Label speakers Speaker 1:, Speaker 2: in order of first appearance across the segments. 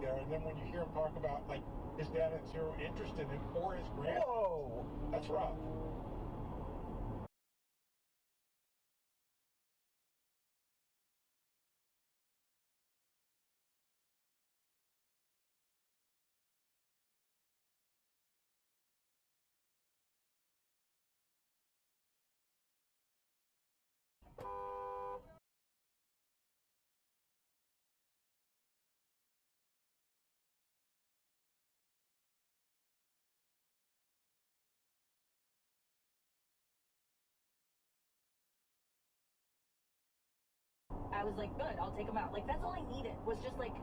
Speaker 1: there, and then when you hear him talk about, like, his dad had zero interest in him or his grandfather.
Speaker 2: Whoa!
Speaker 1: That's rough.
Speaker 3: I was like, good, I'll take him out. Like, that's all I needed, was just like,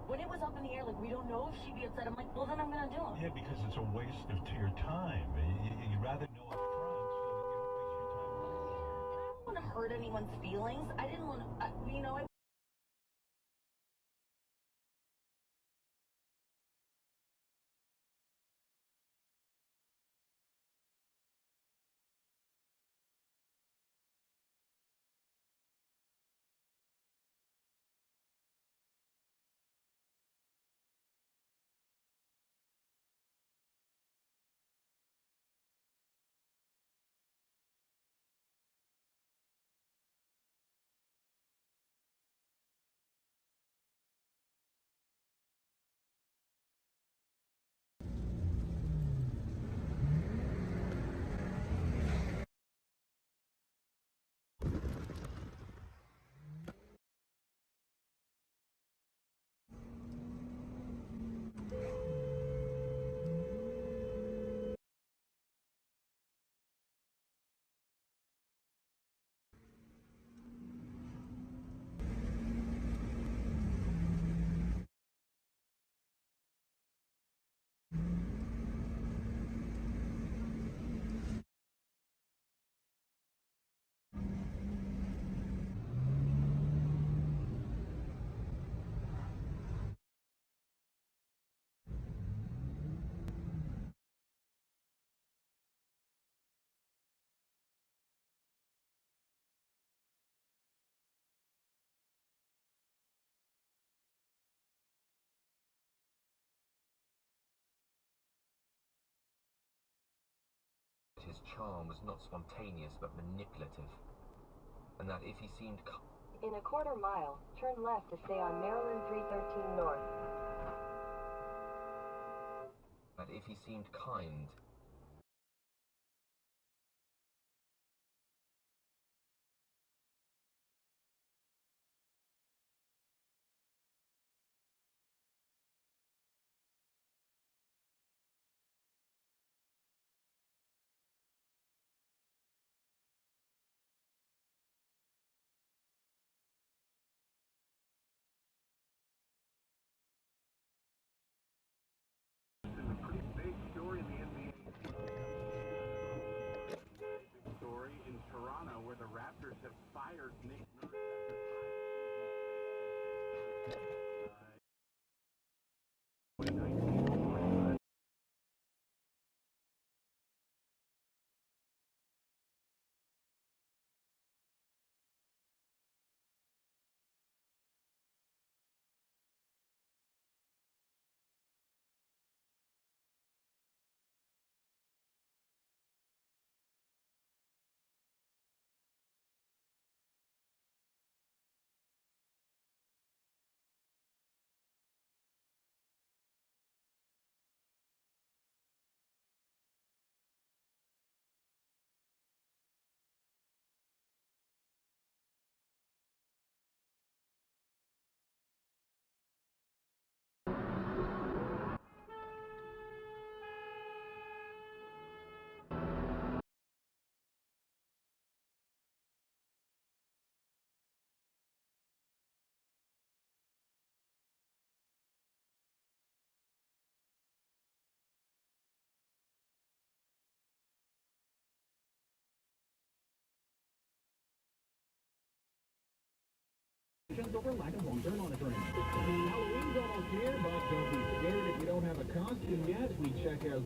Speaker 3: when it was up in the air, like, we don't know if she'd be upset. I'm like, well, then I'm gonna do him.
Speaker 2: Yeah, because it's a waste of your time. You'd rather know up front so that you don't waste your time.
Speaker 3: And I don't want to hurt anyone's feelings. I didn't want to, you know,
Speaker 4: his charm was not spontaneous but manipulative, and that if he seemed
Speaker 5: in a quarter mile, turn left to stay on Maryland 313 North.
Speaker 4: That if he seemed kind,
Speaker 6: Big story in the NBA. Big story in Toronto where the Raptors have fired Nick Nurse after 5 seasons.
Speaker 7: Over lack of long-term monitoring. Halloween's almost here, but don't be scared if you don't have a costume yet. We check out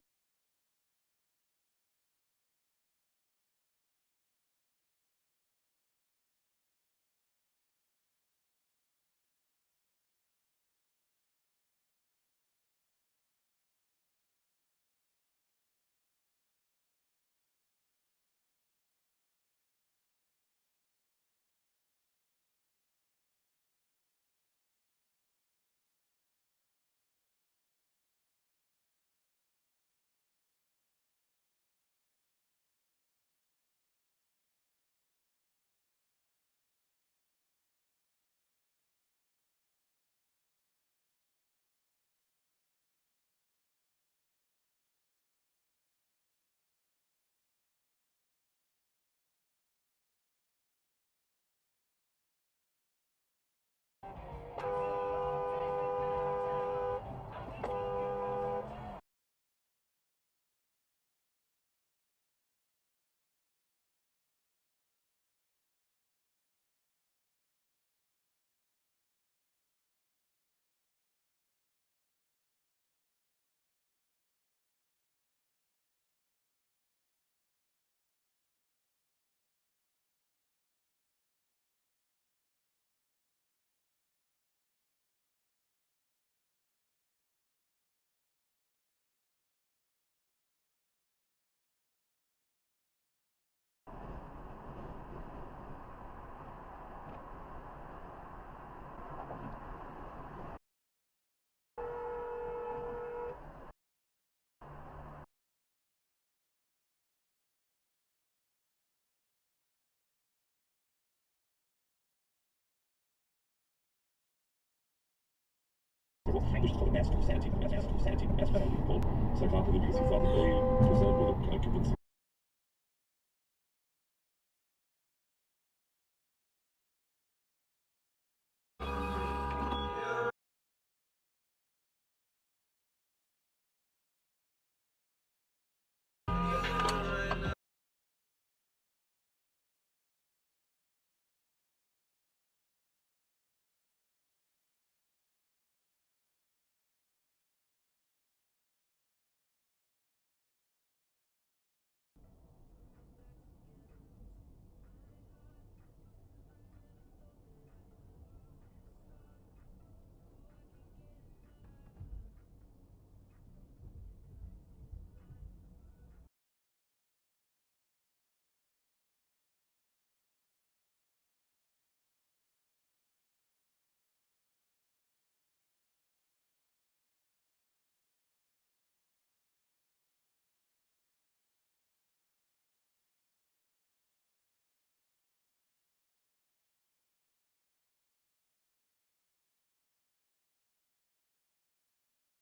Speaker 8: English is called a mask of sanity. Mask of sanity. Mask of sanity. Called psychopathy because he thought that they presented with a kind of convincing